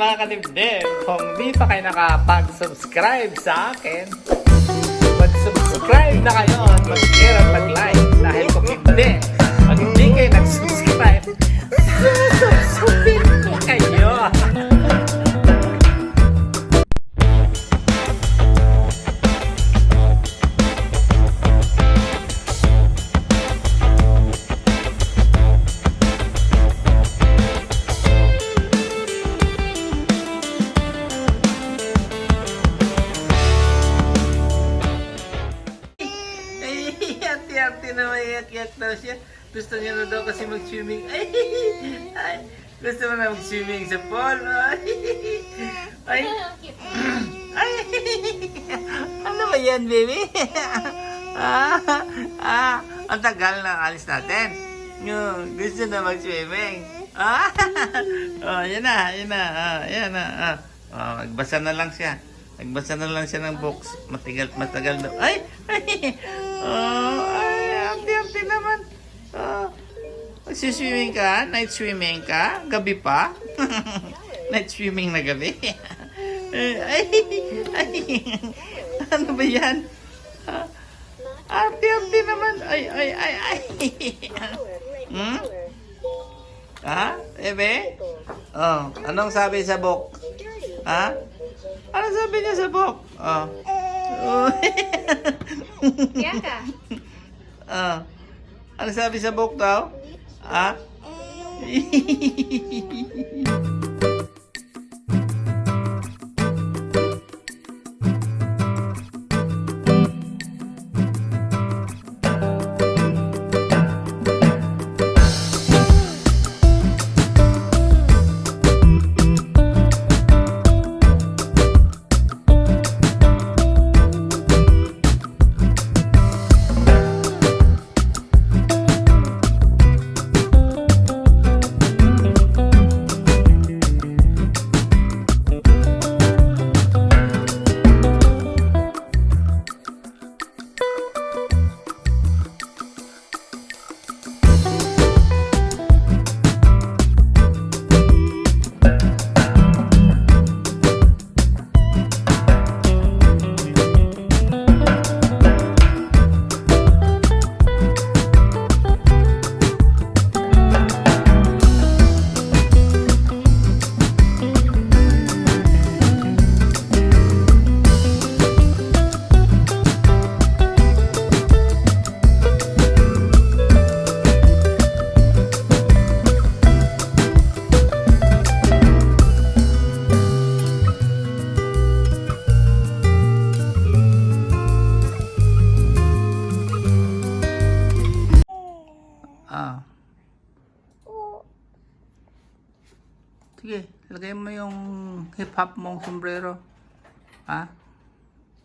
mga kalibdib, kung di pa kayo nakapag-subscribe sa akin, mag-subscribe na kayo at mag-share at mag-like. Dahil kung hindi kayo nag-subscribe, susubscribe ko kayo. Ate na maiyak-iyak daw siya. Gusto niya na daw kasi mag-swimming. Ay, gusto mo na mag-swimming sa pool. Ay, ano ba yan, baby? Ang tagal na alis natin. Gusto na mag-swimming. Yan na. Magbasa na lang siya. Nagbasa na lang siya ng books. Matagal daw. Ay, arte naman. Magsiswimming ka? Night swimming ka? Gabi pa? Night swimming na gabi? Ano ba yan? Arte naman. Ay. Ebe? Anong sabi sa book? Ano sabi niya sa book? Kaya ka? Ano sabi sa book daw? Sige, lagay mo yung hip-hop mong sombrero.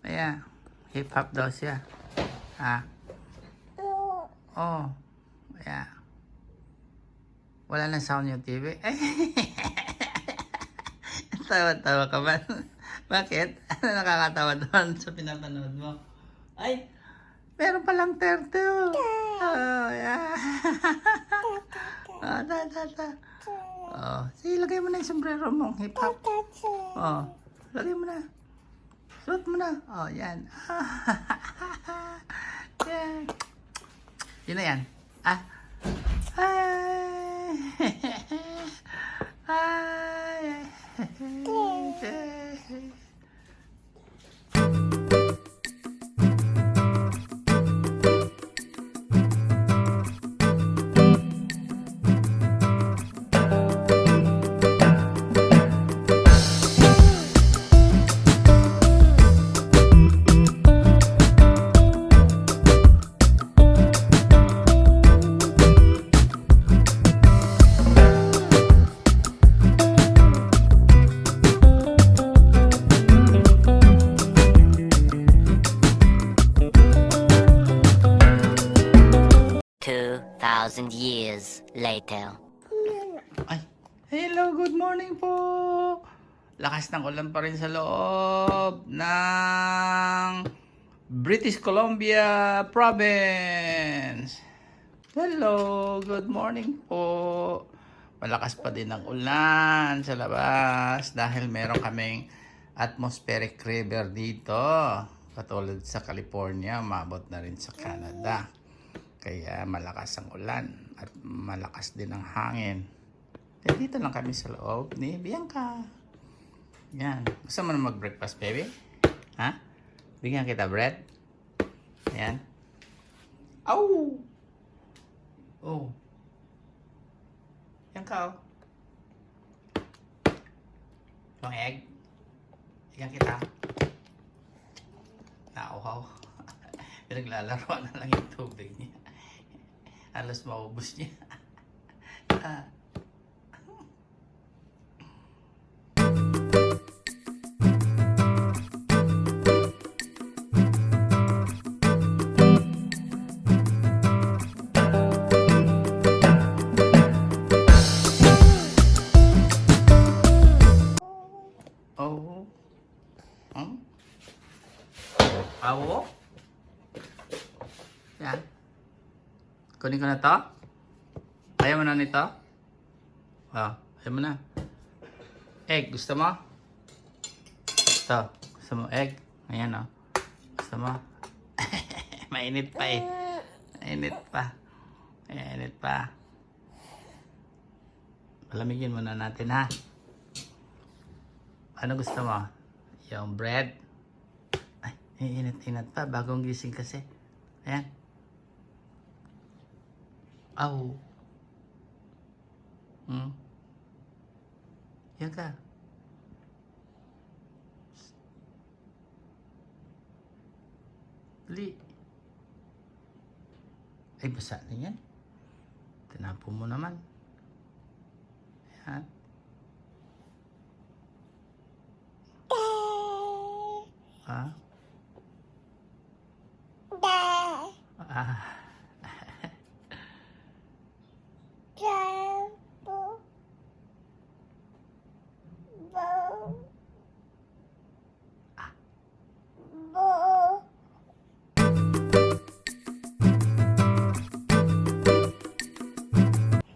Ayan. Hip-hop daw siya. Ayan. Wala na sound yung TV. Tawa-tawa ka ba? Bakit? Ano nakakatawa doon sa pinapanood mo? Ay, meron palang turtle. Yeah. Sige, lagay mo na yung sombrero mong hip-hop. Lagay mo na. Suot mo na. Yan. Yan. Yun na yan. Years later. Ay, hello, good morning po. Lakas ng ulan pa rin sa loob ng British Columbia Province. Hello, good morning po. Malakas pa din ang ulan sa labas dahil meron kaming atmospheric river dito. Katulad sa California, umabot na rin sa Canada. Kaya malakas ang ulan at malakas din ang hangin. Kaya dito lang kami sa loob ni Bianca. Yan. Gusto mo na mag-breakfast, baby? Ha? Bigyan kita bread? Yan. Au! Oh. Yan ka, oh. Yung egg? Bigyan kita. Nauhaw. Pinaglalaro na lang yung tubig niya. Halos maubos niya. Oh. Awo? Yan. Kunin ko na to. Ayaw mo na nito? Oh, ayaw mo na. Egg, gusto mo? Ito. Gusto mo egg? Ayan, oh. Gusto mo? Mainit pa eh. Mainit pa. Mainit pa. Palamigin muna natin, ha? Ano gusto mo? Yung bread? Ay, init-init pa. Bagong gising kasi. Ayan. Aw. Yan ka. Dali. Ay, basa na yan. Tinapo mo naman. Ayan. Ha? Ah.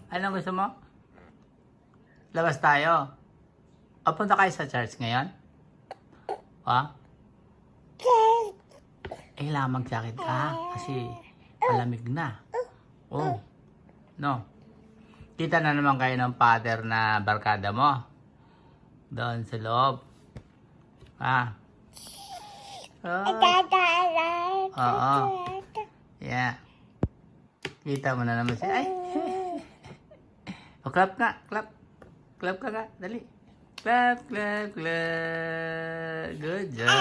Anong gusto mo? Labas tayo. O, punta kayo sa church ngayon? Ha? Kailangan mag-jacket ka kasi malamig na. Oh. No. Kita na naman kayo ng father na barkada mo. Doon sa loob. Ha? Oh. Oo. Yeah. Kita mo na naman siya. Ay. O, clap nga. Clap. Clap ka nga. Dali. Clap, clap, clap. Good job.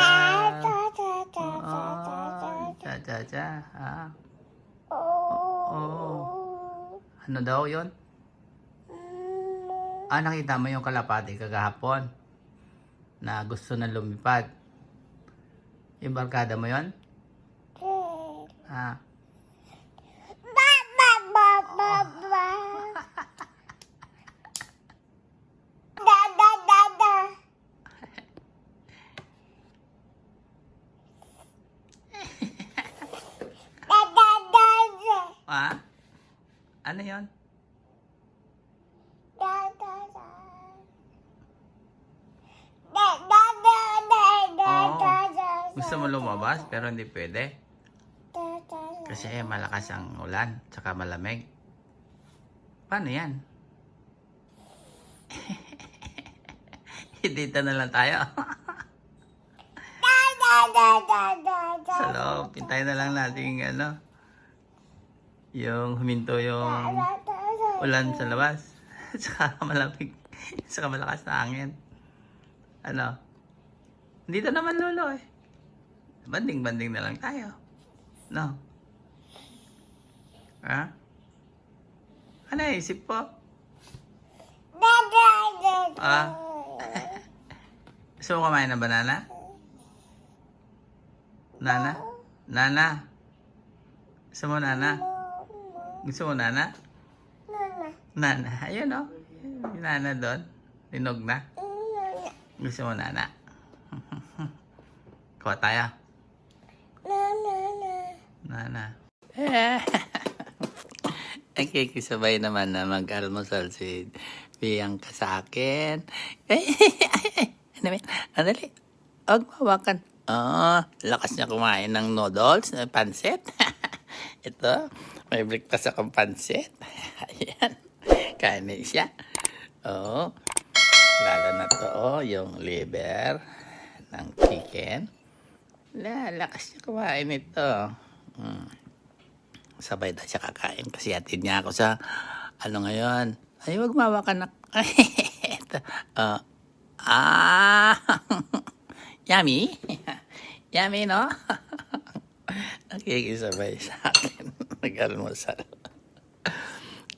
Cha. Ah. Oh. Ano daw yon? Ah, nakita mo yung kalapati kagahapon na gusto na lumipad. Yung barkada mo yon? Ah. Ah? Ano yon? Gusto mo lumabas pero hindi pwede. Kasi malakas ang ulan tsaka malamig. Paano yan? Dito na lang tayo. Sa loob, pintayin na lang natin yung huminto yung ulan sa labas. Tsaka malamig. Tsaka malakas na hangin. Ano? Dito naman lolo eh. Banding-banding na lang tayo. No? Ha? Ano isip po? Ah? Gusto mo kumain ng banana? Nana? Nana? Gusto mo nana? Gusto mo nana? Nana. Ayun o. Yung nana doon. Linog na. Gusto mo nana? Kuha tayo. Nana. Nakikisabay naman na mag-almusal si Bianca sa akin. Ano ba? Andali. Huwag mawakan. Lakas niya kumain ng noodles, pansit. Ito, may breakfast akong pansit. Ayan. Kanin siya. Lalo na to, yung liver ng chicken. Lakas niya kumain ito. Sabay na siya kakain kasi atid niya ako sa ngayon. Ay, wag mawakan na. Ito. Yummy. Yummy, no? Nakikisabay sa akin. Nag-almusal.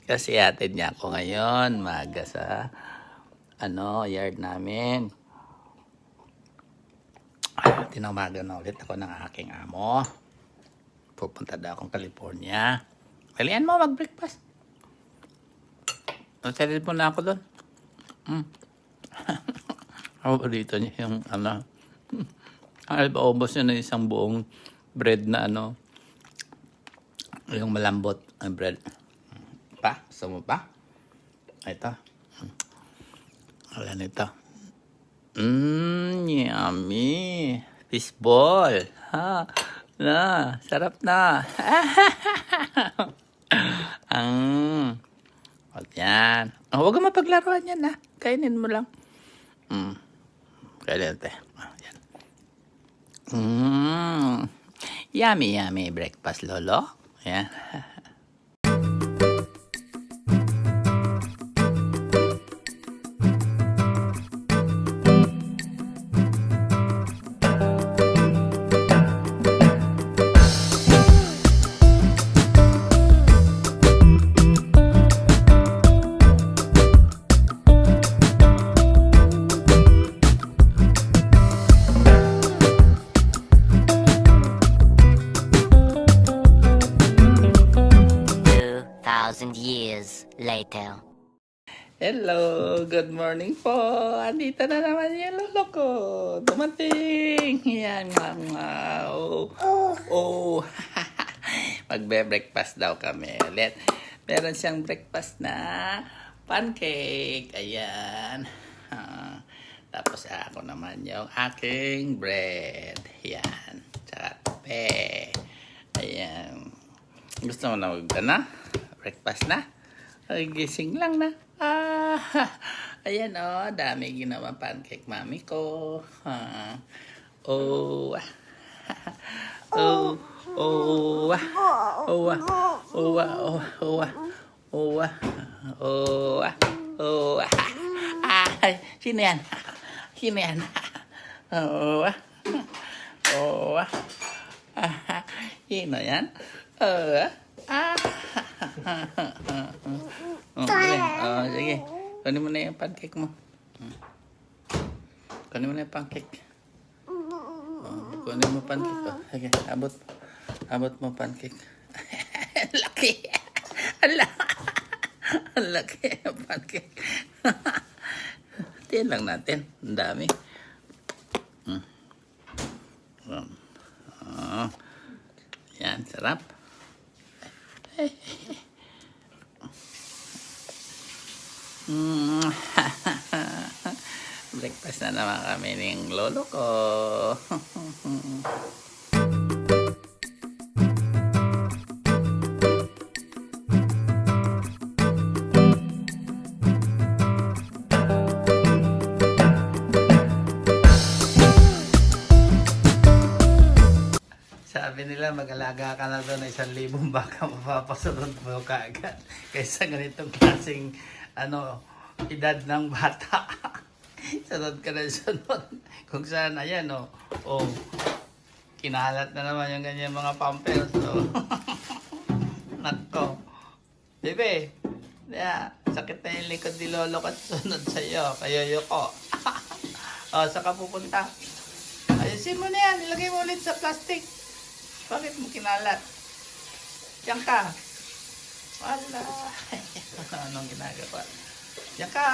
Kasi atid niya ako ngayon. Maaga sa yard namin. Tinamagan na ulit ako ng aking amo. Pupunta daw akong California. Kalian mo mag-breakfast. Nasalid mo na ako doon. Ako dito niya yung albaobos niya na isang buong bread na yung malambot ang bread. Pa? Gusto mo pa? Ito. Wala nito. Yummy. Fishball. Sarap na. O yan. Huwag kang mapaglaruan yan, ha. Kainin mo lang. Kainin natin. Yan. Yummy, yummy breakfast, Lolo. Yan. Years later. Hello, good morning po. Andito na naman yung lolo ko. Dumating. Yan nga. Magbe-breakfast daw kami ulit. Meron siyang breakfast na pancake. Ayan. Tapos ako naman yung aking bread. Yan. Tsaka kape. Ayan. Gusto mo na breakfast na? Ay, gising lang na. Ayan dami ginawa pancake mami ko. Ay, sino yan? Sino yan? Sino yan? Sige. Kunin mo na yung pancake mo. Kunin mo na yung pancake. Kunin mo pancake. Sige, abot. Abot mo pancake. Laki. Ang laki yung pancake. Tiyan lang natin. Ang dami. Yan, sarap. Breakfast na naman kami ng lolo ko. Sabi nila mag-alaga ka na doon ng 1,000 baka mapapasunod mo kaagad kaysa ganitong klaseng edad ng bata. Sunod ka na sunod. Kung saan ayan kinalat na naman yung ganyan mga pampers. Nako. Bebe, sakit na yung likod ni lolo at sunod sa'yo. Kayoyo ko. Saka pupunta. Ayusin mo na yan. Ilagay mo ulit sa plastic. Bakit mo kinalat? Diyan ka. Wala. Anong ginagawa? Diyan ka.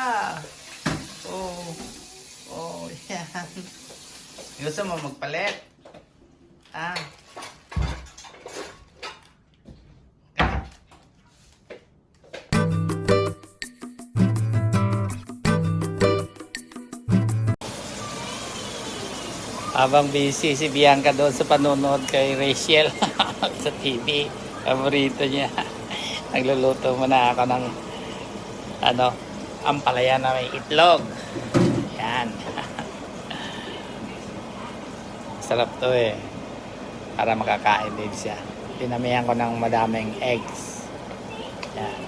Yan. Gusto mo magpalit? Habang busy si Bianca doon sa panonood kay Rachel sa TV. Paborito niya. Nagluluto muna ako ng ampalaya na may itlog. Yan. Sarap to eh. Para makakain din siya. Dinamihan ko ng madaming eggs. Yan.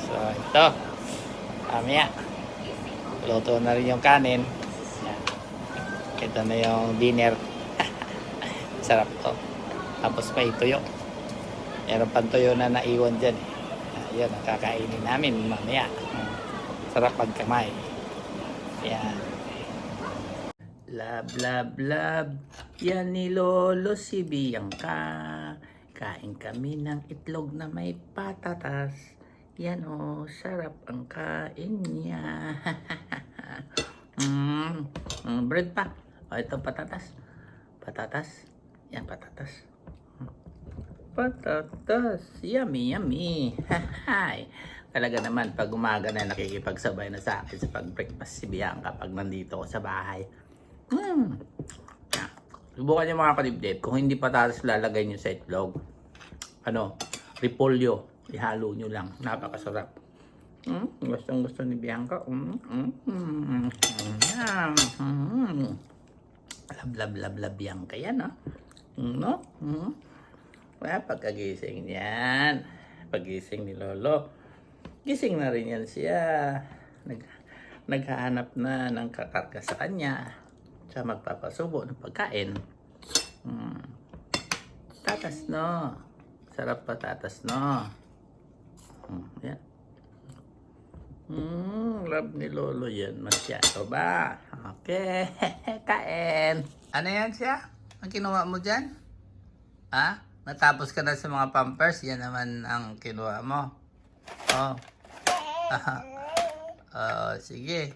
So ito. Mamaya. Luto na rin yung kanin. Yan. Ito na yung dinner. Sarap to. Tapos pa ituyo. Meron pang tuyo na naiwan dyan. Yan ang kakainin namin mamaya. Sarap pagkamay. Yan. Love, love, love. Yan ni Lolo si Bianca. Kain kami ng itlog na may patatas. Yan oh, sarap ang kain niya. Bread pa. O, ito patatas. Patatas. Yan, patatas. Patatas. Yummy, yummy. Hi. Talaga naman, pag umaga na nakikipagsabay na sa akin sa pag-breakfast si Bianca pag nandito ko sa bahay. Subukan niyo mga kadibdib. Kung hindi patatas lalagay niyo sa itlog, repolyo. Ihalo niyo lang. Napakasarap. Gustong gusto ni Bianca. Lab Bianca yan, no? Kaya pagkagising niyan, pagising ni Lolo, gising na rin yan siya. Naghahanap na ng kakarga sa kanya. Siya magpapasubo ng pagkain. Tatas, no? Sarap patatas, no? Yan. Love ni Lolo yan. Masyado ba? Okay. Kain. Ano yan siya? Ang kinuha mo dyan? Ha? Natapos ka na sa mga pampers? Yan naman ang kinuha mo. Oh. Sige.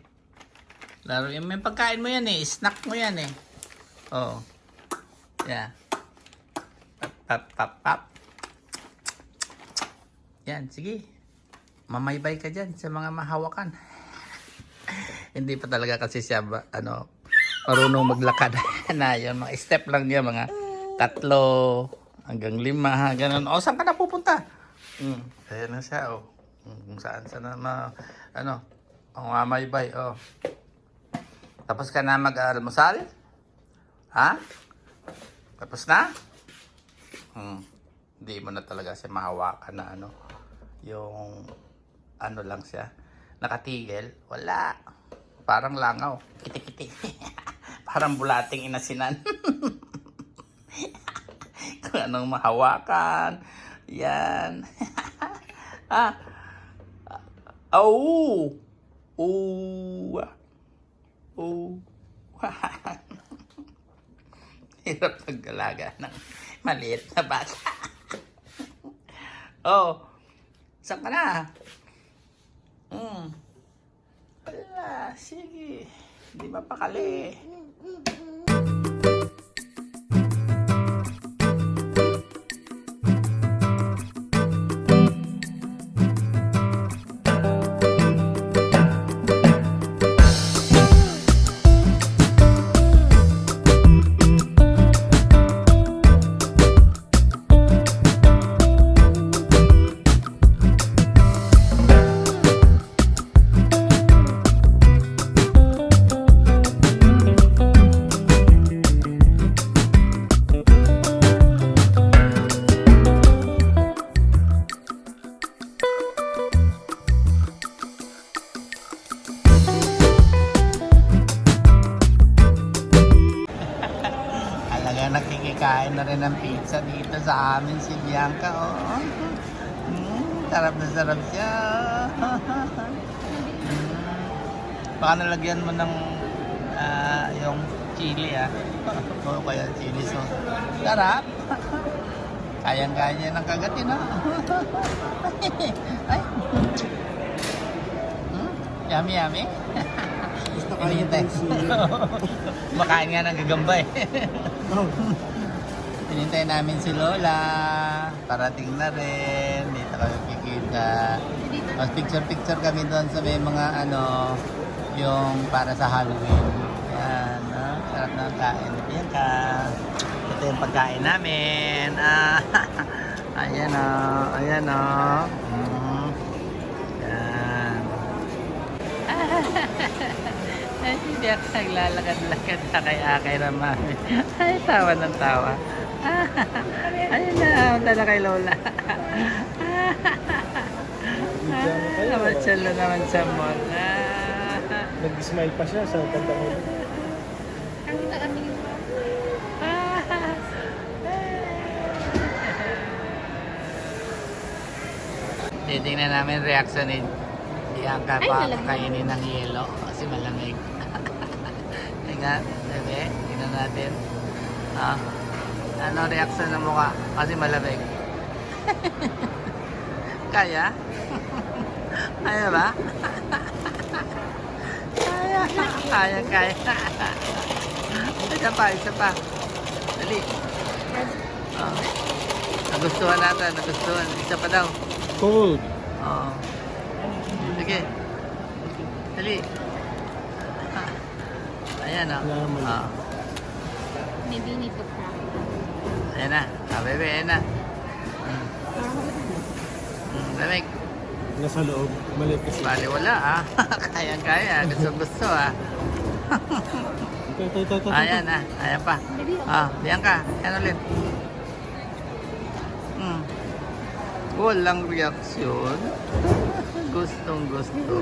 Laro yung may pagkain mo yan eh. Snack mo yan eh. Oh. Yeah. Pap. Yan, sige. Mamaybay ka dyan sa mga mahawakan. Hindi pa talaga kasi siya marunong maglakad. Na yun, mga step lang niya, mga 3 hanggang 5, ganun. O, saan ka na pupunta? Ayan na siya, oh. Kung saan na, ang mamaybay, oh. Tapos ka na mag-almusal? Ha? Tapos na? Hindi mo na talaga siya mahawakan na yung lang siya. Nakatigil? Wala. Parang langaw. Kiti-kiti. Parang bulating inasinan. Kung anong mahawakan. Yan. Oh. Hirap pag-alaga ng maliit na bata. Oh. Saan ka na? Wala. Sige. Hindi mapakali. Nakikikain na rin ng pizza dito sa amin si Bianca, oh. Sarap na sarap siya. Baka nalagyan mo ng yung chili, o kaya chili sauce. Sarap. Kayang-kaya ng kagatin, Ay. Yummy, yummy. Gusto kayo ng sili. Makain nga ng gagamba eh. Pinintay namin si Lola. Parating na rin. Dito kami kikita. Mas picture kami doon sa may mga yung para sa Halloween. Yan, sarap sarap ng kain ni Bianca. Ito yung pagkain namin. Ayan o. Ayan o. Yan. Ay, si Bianca naglalakad-lakad na kay Ramami. Ay, tawa ng tawa. Ayun na, punta na kay Lola. Namatsal na naman sa mall. Nag-smile pa siya sa kanta mo. Titingnan namin reaction ni Bianca pa kainin ng yelo kasi malamig. Tingnan, bebe, tingnan natin. Ano reaction ng mukha kasi malamig? Kaya? Kaya ba? Kaya. Isa pa. Dali. Nagustuhan natin, Isa pa daw. Cold. Sige. Dali. Ayan o. Maybe you need to practice. Ayan na. Bebe, ayan na. Lamig. Nasa loob. Maliit kasi. Bali wala Kaya. Gusto Ito. Ayan na. Ayan pa. Bianca. Ayan ulit. Walang reaksyon. Gustong gusto.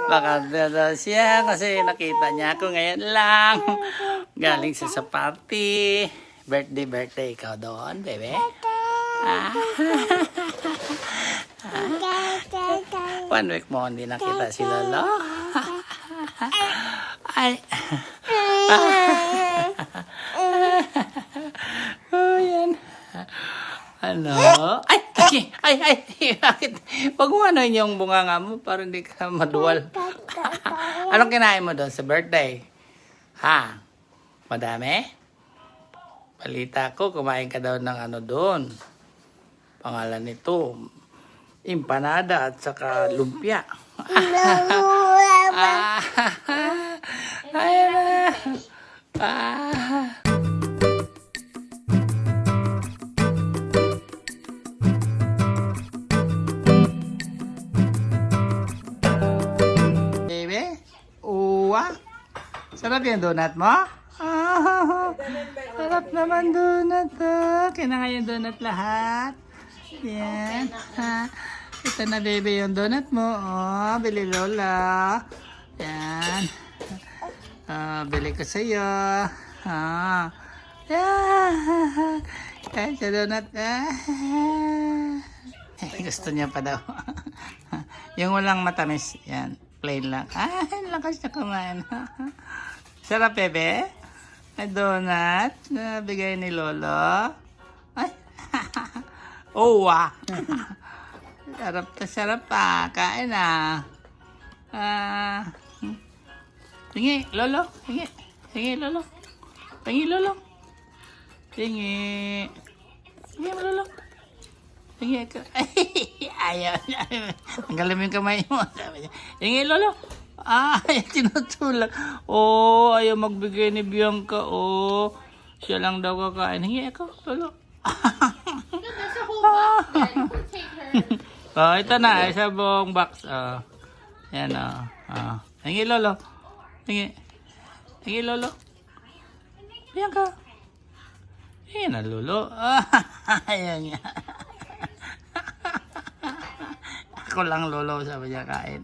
Baka daw siya kasi nakita niya ako ngayon lang. Galing siya sa party. Birthday. Ikaw doon, bebe? 1 week mo hindi nakita si Lolo. Ay. Yan. Ano? Ay. Bakit? Pag mo ano yung bunganga mo para hindi ka maduwal. Anong kinain mo doon sa birthday? Ha? Madami? Balita ko, kumain ka daw ng ano doon. Pangalan nito, empanada at saka lumpia. Ayan na. Baby, uwa. Sarap yung donut mo? Sarap naman donut. Kailangan yung donut lahat. Yan. Ito na baby yung donut mo. Bili Lola. Yan. Bili ko sa'yo. Yan. Yan sa donut. Gusto niya pa daw. Yung walang matamis. Yan. Plain lang. Lakas na kumain. Sarap bebe. May donut. Nabigay ni Lolo. Ay. Sarap pa. Kain na. Tingi, Lolo. Tingi, Lolo. Tingi, Lolo. Tingi. Tingi, Lolo. Tingi ka. Ayaw. Ang galam yung kamay mo. Tingi, Lolo. Tinutulak. Ayaw magbigay ni Bianca. Siya lang daw kakain. Hingi ako, Lolo. There's a whole box there. You can take her. Ito na. Isa buong box. Yan Hingi, Lolo. Hingi, Lolo. Bianca. Hingi na, Lolo. Ayan nga. Ako lang, Lolo, sabi niya kain.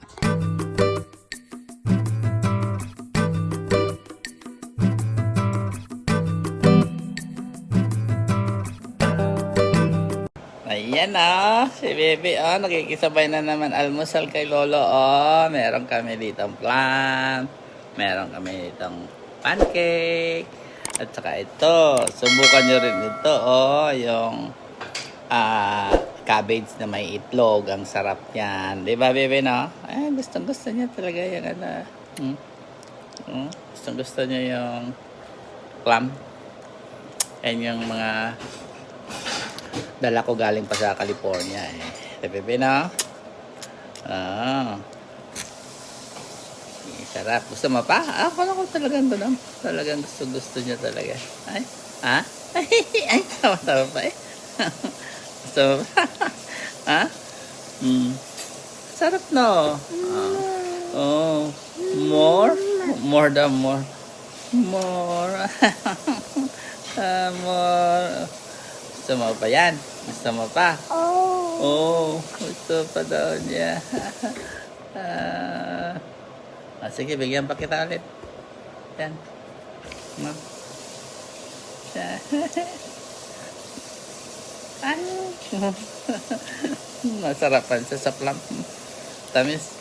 Ayan si Bebe nakikisabay na naman almusal kay Lolo. Meron kami ditong flan, meron kami ditong pancake, at saka ito, subukan nyo rin ito yung cabbage na may itlog. Ang sarap yan, di ba Bebe, no? Gustong gusto niya talaga yung gustong gusto niya yung clam and yung mga dala ko galing pa sa California Sarap. Gusto mo pa? Akala ko talagang gusto niya talaga. Ay, ha? Ay, tawa-tawa pa eh. Gusto mo pa? Ha? Sarap no? Oh. More? More than more. More. More. Gusto mo pa yan? Gusto mo pa? Oh. Gusto pa daw niya. Sige, bigyan pa kita ulit. Yan. No? Masarapan siya sa plum. Tamis.